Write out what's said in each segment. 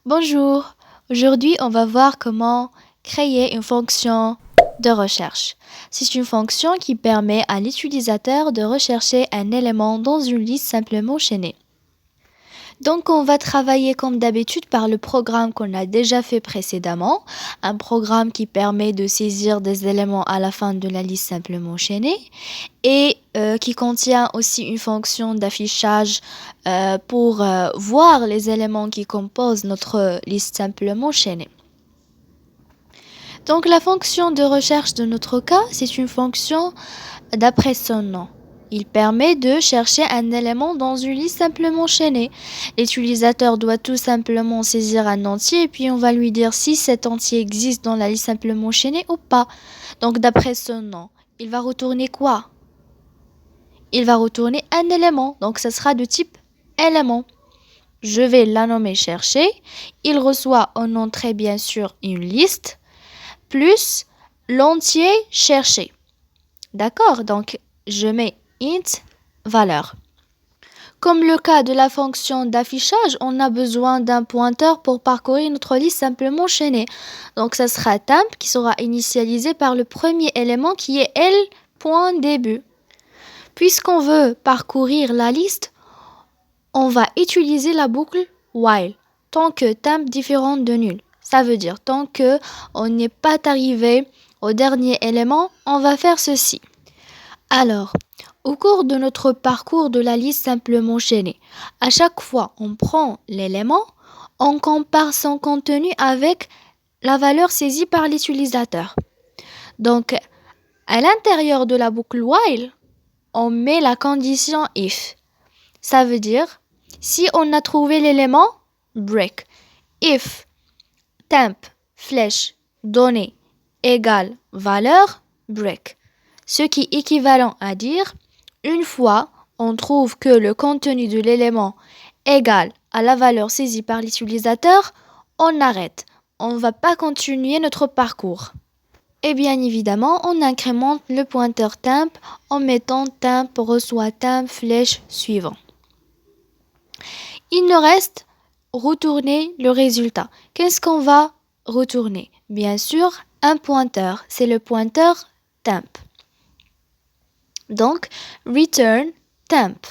Bonjour, aujourd'hui on va voir comment créer une fonction de recherche. C'est une fonction qui permet à l'utilisateur de rechercher un élément dans une liste simplement chaînée. Donc on va travailler comme d'habitude par le programme qu'on a déjà fait précédemment, un programme qui permet de saisir des éléments à la fin de la liste simplement chaînée et qui contient aussi une fonction d'affichage pour voir les éléments qui composent notre liste simplement chaînée. Donc la fonction de recherche de notre cas, c'est une fonction d'après son nom. Il permet de chercher un élément dans une liste simplement chaînée. L'utilisateur doit tout simplement saisir un entier et puis on va lui dire si cet entier existe dans la liste simplement chaînée ou pas. Donc d'après son nom, il va retourner quoi? Il va retourner un élément, donc ça sera de type élément. Je vais la nommer chercher. Il reçoit en entrée bien sûr une liste plus l'entier cherché. D'accord? Donc je mets int valeur. Comme le cas de la fonction d'affichage, on a besoin d'un pointeur pour parcourir notre liste simplement chaînée. Donc ça sera temp qui sera initialisé par le premier élément qui est l.début. Puisqu'on veut parcourir la liste, on va utiliser la boucle while tant que temp différent de nul. Ça veut dire tant que on n'est pas arrivé au dernier élément, on va faire ceci. Alors, au cours de notre parcours de la liste simplement chaînée, à chaque fois on prend l'élément, on compare son contenu avec la valeur saisie par l'utilisateur. Donc, à l'intérieur de la boucle while, on met la condition if. Ça veut dire, si on a trouvé l'élément, break. If temp flèche donnée égale valeur, break. Ce qui est équivalent à dire, une fois on trouve que le contenu de l'élément égale à la valeur saisie par l'utilisateur, on arrête. On ne va pas continuer notre parcours. Et bien évidemment, on incrémente le pointeur temp en mettant temp reçoit temp flèche suivant. Il nous reste retourner le résultat. Qu'est-ce qu'on va retourner? Bien sûr, un pointeur. C'est le pointeur temp. Donc, return temp.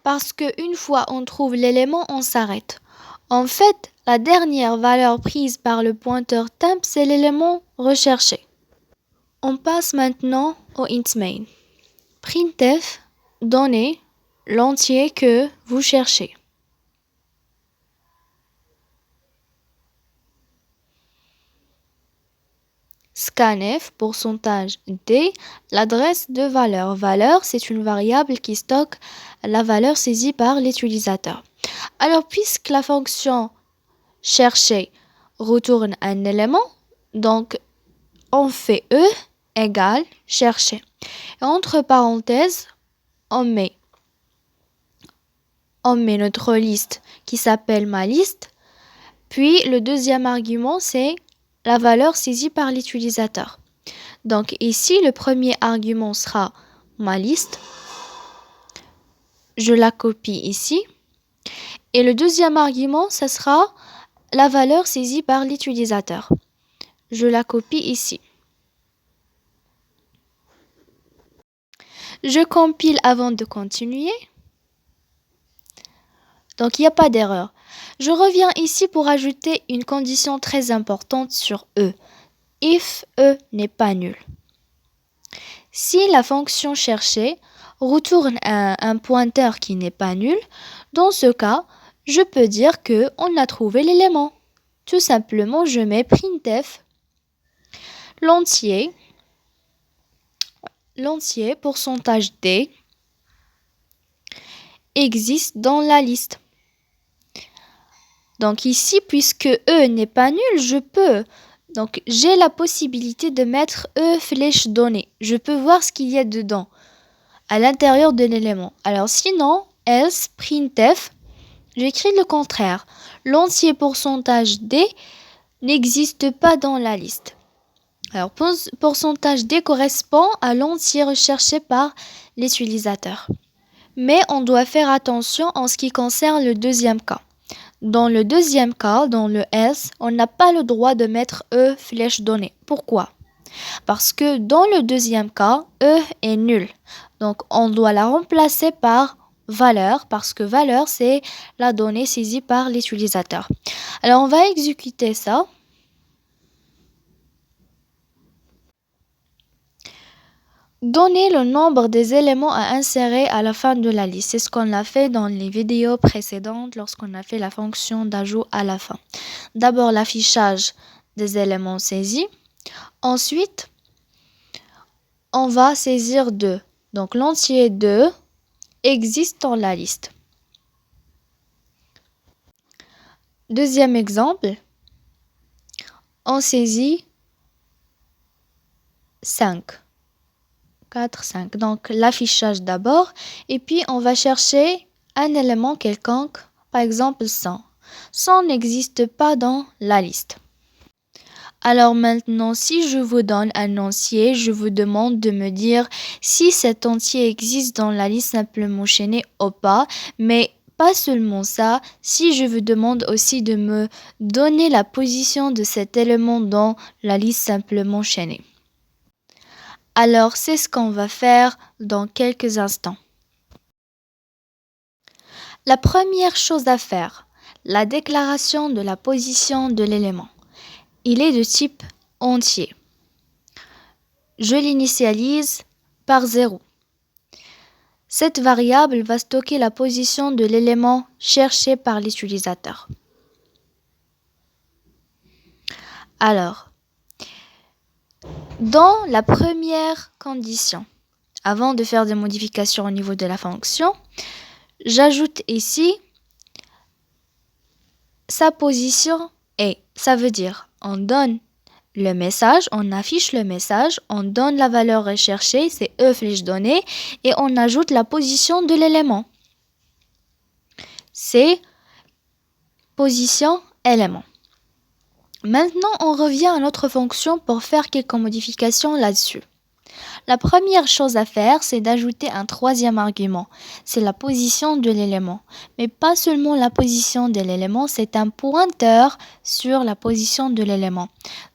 Parce qu'une fois on trouve l'élément, on s'arrête. En fait, la dernière valeur prise par le pointeur temp, c'est l'élément recherché. On passe maintenant au int main. Printf, donnez l'entier que vous cherchez. Scanf, pourcentage d, l'adresse de valeur. Valeur, c'est une variable qui stocke la valeur saisie par l'utilisateur. Alors, puisque la fonction chercher retourne un élément, donc on fait e égale chercher. Et entre parenthèses, on met notre liste qui s'appelle ma liste, puis le deuxième argument, c'est la valeur saisie par l'utilisateur. Donc ici, le premier argument sera ma liste. Je la copie ici. Et le deuxième argument, ce sera la valeur saisie par l'utilisateur. Je la copie ici. Je compile avant de continuer. Donc il n'y a pas d'erreur. Je reviens ici pour ajouter une condition très importante sur E. If E n'est pas nul. Si la fonction cherchée retourne un pointeur qui n'est pas nul, dans ce cas, je peux dire qu'on a trouvé l'élément. Tout simplement, je mets printf l'entier pourcentage d existe dans la liste. Donc ici, puisque E n'est pas nul, donc j'ai la possibilité de mettre E flèche donnée. Je peux voir ce qu'il y a dedans, à l'intérieur de l'élément. Alors sinon, else printf, j'écris le contraire. L'entier pourcentage D n'existe pas dans la liste. Alors pourcentage D correspond à l'entier recherché par l'utilisateur. Mais on doit faire attention en ce qui concerne le deuxième cas. Dans le deuxième cas, dans le else, on n'a pas le droit de mettre E flèche donnée. Pourquoi? Parce que dans le deuxième cas, E est nul. Donc on doit la remplacer par valeur parce que valeur c'est la donnée saisie par l'utilisateur. Alors on va exécuter ça. Donner le nombre des éléments à insérer à la fin de la liste. C'est ce qu'on a fait dans les vidéos précédentes lorsqu'on a fait la fonction d'ajout à la fin. D'abord l'affichage des éléments saisis. Ensuite, on va saisir 2. Donc l'entier 2 existe dans la liste. Deuxième exemple, on saisit 5. 4, 5. Donc l'affichage d'abord et puis on va chercher un élément quelconque, par exemple 100. 100 n'existe pas dans la liste. Alors maintenant, si je vous donne un entier, je vous demande de me dire si cet entier existe dans la liste simplement chaînée ou pas, mais pas seulement ça, si je vous demande aussi de me donner la position de cet élément dans la liste simplement chaînée. Alors, c'est ce qu'on va faire dans quelques instants. La première chose à faire, la déclaration de la position de l'élément. Il est de type entier. Je l'initialise par 0. Cette variable va stocker la position de l'élément cherché par l'utilisateur. Alors, dans la première condition, avant de faire des modifications au niveau de la fonction, j'ajoute ici sa position est. Ça veut dire, on donne le message, on affiche le message, on donne la valeur recherchée, c'est E flèche donnée, et on ajoute la position de l'élément. C'est position élément. Maintenant, on revient à notre fonction pour faire quelques modifications là-dessus. La première chose à faire, c'est d'ajouter un troisième argument. C'est la position de l'élément. Mais pas seulement la position de l'élément, c'est un pointeur sur la position de l'élément.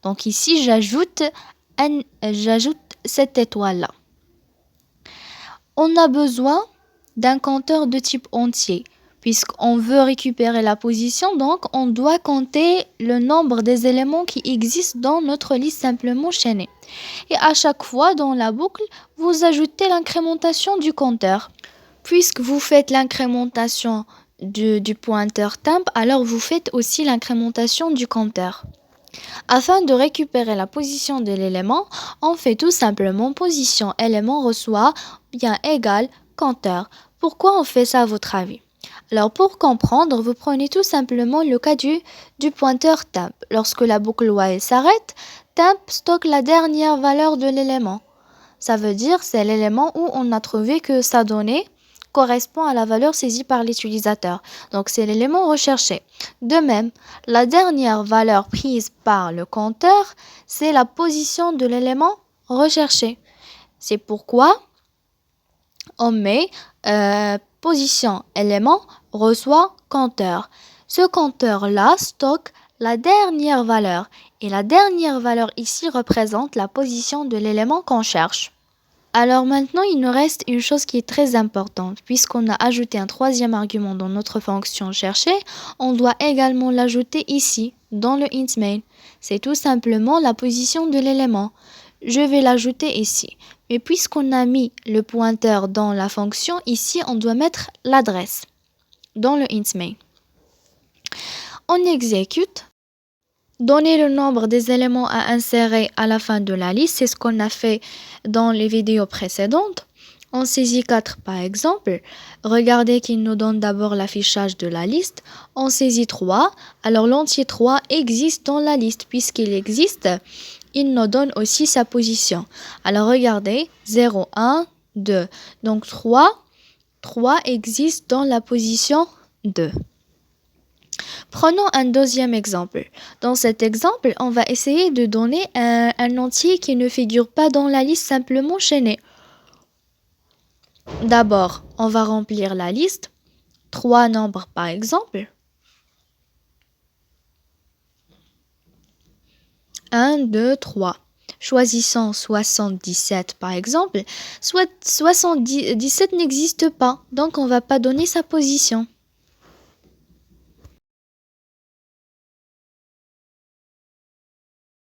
Donc ici, j'ajoute cette étoile-là. On a besoin d'un compteur de type entier. Puisqu'on veut récupérer la position, donc on doit compter le nombre des éléments qui existent dans notre liste simplement chaînée. Et à chaque fois dans la boucle, vous ajoutez l'incrémentation du compteur. Puisque vous faites l'incrémentation du pointeur temp, alors vous faites aussi l'incrémentation du compteur. Afin de récupérer la position de l'élément, on fait tout simplement position élément reçoit bien égal compteur. Pourquoi on fait ça à votre avis? Alors pour comprendre, vous prenez tout simplement le cas du pointeur temp. Lorsque la boucle while s'arrête, temp stocke la dernière valeur de l'élément. Ça veut dire c'est l'élément où on a trouvé que sa donnée correspond à la valeur saisie par l'utilisateur. Donc c'est l'élément recherché. De même, la dernière valeur prise par le compteur, c'est la position de l'élément recherché. C'est pourquoi on met position élément reçoit compteur. Ce compteur-là stocke la dernière valeur et la dernière valeur ici représente la position de l'élément qu'on cherche. Alors maintenant, il nous reste une chose qui est très importante. Puisqu'on a ajouté un troisième argument dans notre fonction cherchée, on doit également l'ajouter ici, dans le int main. C'est tout simplement la position de l'élément. Je vais l'ajouter ici. Mais puisqu'on a mis le pointeur dans la fonction, ici, on doit mettre l'adresse dans le int main. On exécute. Donner le nombre des éléments à insérer à la fin de la liste, c'est ce qu'on a fait dans les vidéos précédentes. On saisit 4 par exemple. Regardez qu'il nous donne d'abord l'affichage de la liste. On saisit 3. Alors l'entier 3 existe dans la liste. Puisqu'il existe, il nous donne aussi sa position. Alors regardez, 0, 1, 2. Donc 3 existe dans la position 2. Prenons un deuxième exemple. Dans cet exemple, on va essayer de donner un entier qui ne figure pas dans la liste simplement chaînée. D'abord, on va remplir la liste. 3 nombres par exemple. 1, 2, 3. Choisissons 77 par exemple. Soit 77 n'existe pas, donc on va pas donner sa position.